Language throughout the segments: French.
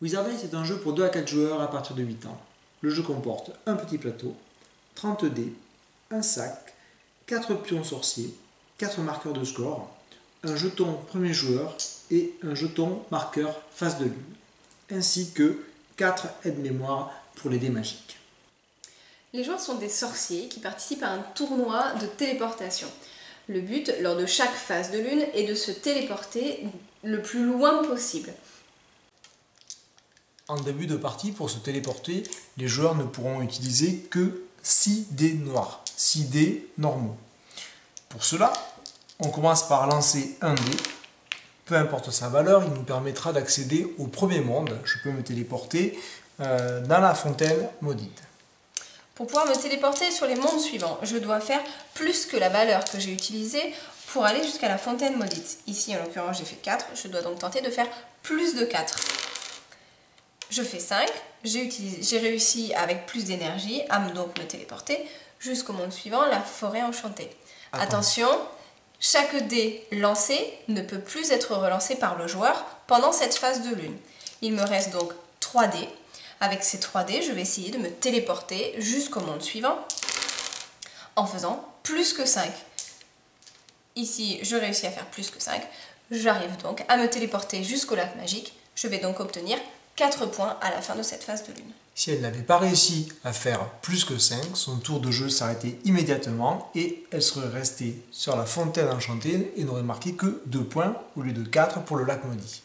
Wizarding est un jeu pour 2 à 4 joueurs à partir de 8 ans. Le jeu comporte un petit plateau, 30 dés, un sac, 4 pions sorciers, 4 marqueurs de score, un jeton premier joueur et un jeton marqueur face de lune, ainsi que 4 aides-mémoire pour les dés magiques. Les joueurs sont des sorciers qui participent à un tournoi de téléportation. Le but, lors de chaque phase de lune, est de se téléporter le plus loin possible. En début de partie, pour se téléporter, les joueurs ne pourront utiliser que 6 dés noirs, 6 dés normaux. Pour cela, on commence par lancer un dé. Peu importe sa valeur, il nous permettra d'accéder au premier monde. Je peux me téléporter dans la fontaine maudite. Pour pouvoir me téléporter sur les mondes suivants, je dois faire plus que la valeur que j'ai utilisée pour aller jusqu'à la fontaine maudite. Ici, en l'occurrence, j'ai fait 4, je dois donc tenter de faire plus de 4. Je fais 5, j'ai réussi avec plus d'énergie à donc me téléporter jusqu'au monde suivant, la forêt enchantée. Attention, chaque dé lancé ne peut plus être relancé par le joueur pendant cette phase de lune. Il me reste donc 3 dés. Avec ces 3 dés, je vais essayer de me téléporter jusqu'au monde suivant en faisant plus que 5. Ici, je réussis à faire plus que 5. J'arrive donc à me téléporter jusqu'au lac magique. Je vais donc obtenir 4 points à la fin de cette phase de lune. Si elle n'avait pas réussi à faire plus que 5, son tour de jeu s'arrêtait immédiatement et elle serait restée sur la fontaine enchantée et n'aurait marqué que 2 points au lieu de 4 pour le lac maudit.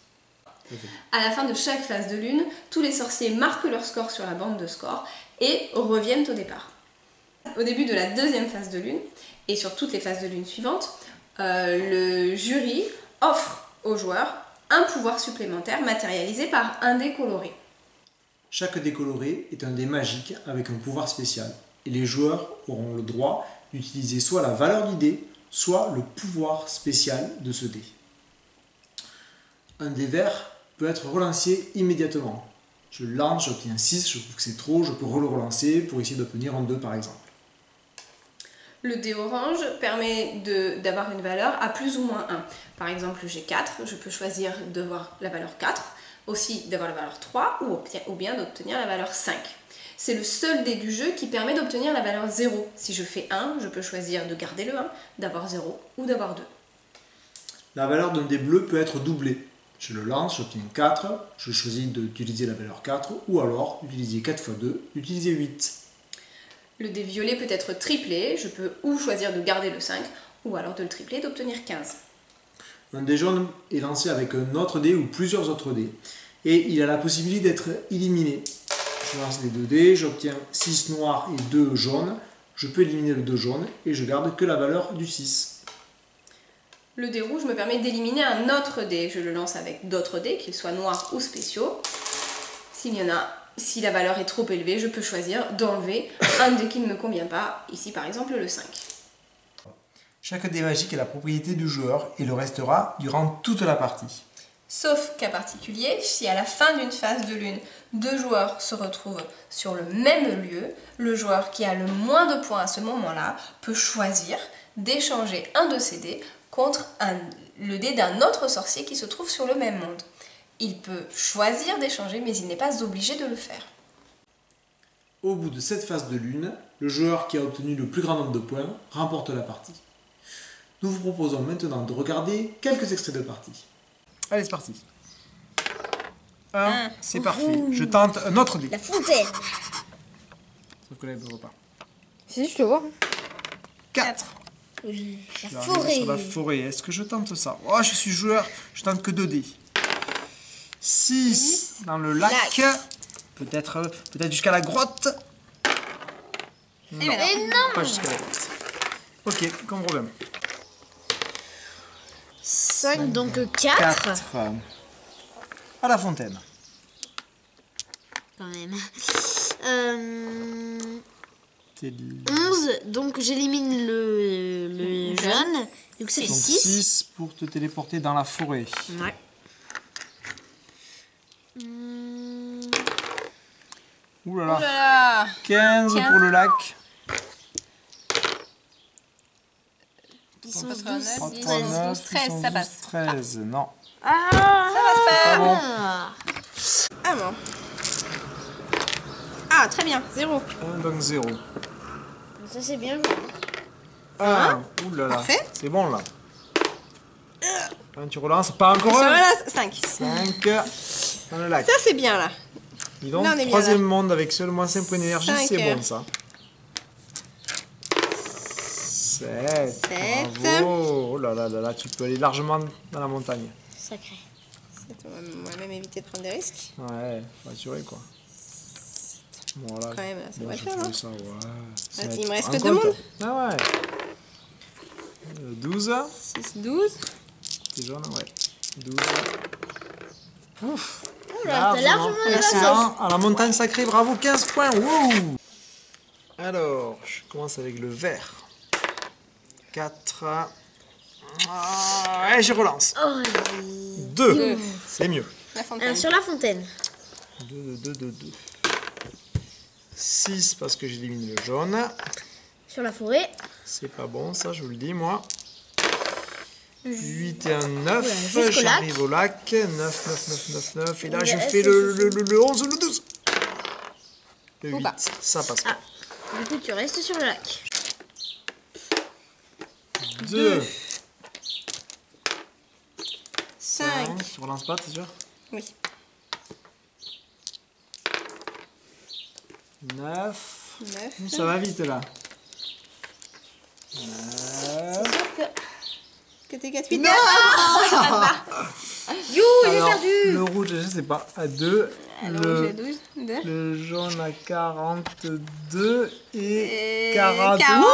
À la fin de chaque phase de lune, tous les sorciers marquent leur score sur la bande de score et reviennent au départ. Au début de la deuxième phase de lune, et sur toutes les phases de lune suivantes, le jury offre aux joueurs un pouvoir supplémentaire matérialisé par un dé coloré. Chaque dé coloré est un dé magique avec un pouvoir spécial, et les joueurs auront le droit d'utiliser soit la valeur du dé, soit le pouvoir spécial de ce dé. Un dé vert peut être relancé immédiatement. Je le lance, j'obtiens 6, je trouve que c'est trop, je peux le relancer pour essayer d'obtenir un 2 par exemple. Le dé orange permet d'avoir une valeur à plus ou moins 1. Par exemple, j'ai 4, je peux choisir d'avoir la valeur 4, aussi d'avoir la valeur 3 ou bien d'obtenir la valeur 5. C'est le seul dé du jeu qui permet d'obtenir la valeur 0. Si je fais 1, je peux choisir de garder le 1, d'avoir 0 ou d'avoir 2. La valeur d'un dé bleu peut être doublée. Je le lance, j'obtiens 4, je choisis d'utiliser la valeur 4 ou alors d'utiliser 4 x 2, d'utiliser 8. Le dé violet peut être triplé, je peux ou choisir de garder le 5 ou alors de le tripler et d'obtenir 15. Un dé jaune est lancé avec un autre dé ou plusieurs autres dés et il a la possibilité d'être éliminé. Je lance les 2 dés, j'obtiens 6 noirs et 2 jaunes, je peux éliminer le 2 jaune et je garde que la valeur du 6. Le dé rouge me permet d'éliminer un autre dé. Je le lance avec d'autres dés, qu'ils soient noirs ou spéciaux. Si la valeur est trop élevée, je peux choisir d'enlever un dé qui ne me convient pas. Ici, par exemple, le 5. Chaque dé magique est la propriété du joueur et le restera durant toute la partie. Sauf cas particulier, si à la fin d'une phase de lune, 2 joueurs se retrouvent sur le même lieu, le joueur qui a le moins de points à ce moment-là peut choisir d'échanger un de ses dés contre le dé d'un autre sorcier qui se trouve sur le même monde. Il peut choisir d'échanger, mais il n'est pas obligé de le faire. Au bout de cette phase de lune, le joueur qui a obtenu le plus grand nombre de points remporte la partie. Nous vous proposons maintenant de regarder quelques extraits de partie. Allez, c'est parti. 1, c'est parfait. Je tente un autre dé. La fontaine. Sauf que là, il ne voit pas. Si, je te vois. 4. Oui, la Je vais forêt. arriver sur la forêt. Est-ce que je tente ça? Oh, je suis joueur. Je tente que 2 dés. 6 dans le lac. Peut-être jusqu'à la grotte. Mais non. Pas jusqu'à la grotte. Ok, comme problème. 5, donc 4. À la fontaine. Quand même. 11, 11, donc j'élimine le jaune. Donc c'est 6. 6 pour te téléporter dans la forêt. Ouais. Ouh là là. 15 pour le lac. 10, 11, 12, 13, 13, ça passe. 13, non. Ah, Ça passe pas. Pas bon. ah. À moi. Ah, très bien, 0. 1, donc 0. Ça c'est bien. 1, oulala. Parfait. C'est bon là. 1, tu relances, pas encore Sur un. la 5. 5 dans le lac. Ça, c'est bien, là. Dis donc, Là, on est bien, troisième là. monde avec seulement 5 points d'énergie, Cinq. c'est bon ça. 7. Sept. Bravo. Oh là là là là, tu peux aller largement dans la montagne. Sacré. On va même éviter de prendre des risques. Ouais, faut assurer quoi. Voilà. Quand même, ça Bon, va le j'ai faire, trouvé non ça, ouais. Vas-y, il me reste En que 2 compte. mondes. Ah ouais. 12. 6, 12. C'est jaune, ouais. 12. Ouf. Oula, t'as largement de Excellent. À la montagne sacrée, bravo, 15 points. Wouh. Alors, je commence avec le vert. 4. Et je relance. Oh, 2. C'est mieux. La fontaine. sur la fontaine. 2. 6 parce que j'élimine le jaune. Sur la forêt. C'est pas bon ça, je vous le dis moi. 8 et un 9. Voilà, jusqu'au lac. J'arrive au lac. 9. Et là, je Ouais, fais c'est le 11 ou le 12. Le Ou 8. pas. Ça passe pas. Du coup, tu restes sur le lac. 2. 5. Tu relances pas, t'es sûr? Oui. 9. 9. Ça va vite là. 9. Sauf que... Que t'es 4, 8, Non. 9. You, j'ai Alors, perdu. le rouge, je sais pas, à 2. Alors, j'ai 12. 2. Le jaune à 42 et Et 40. 40.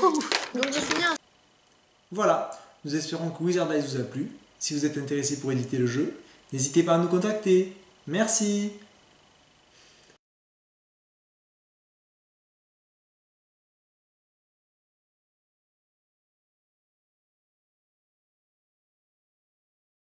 Wouh. Donc j'ai fini un... Voilà, nous espérons que Wizard Eyes vous a plu. Si vous êtes intéressé pour éditer le jeu, n'hésitez pas à nous contacter. Merci.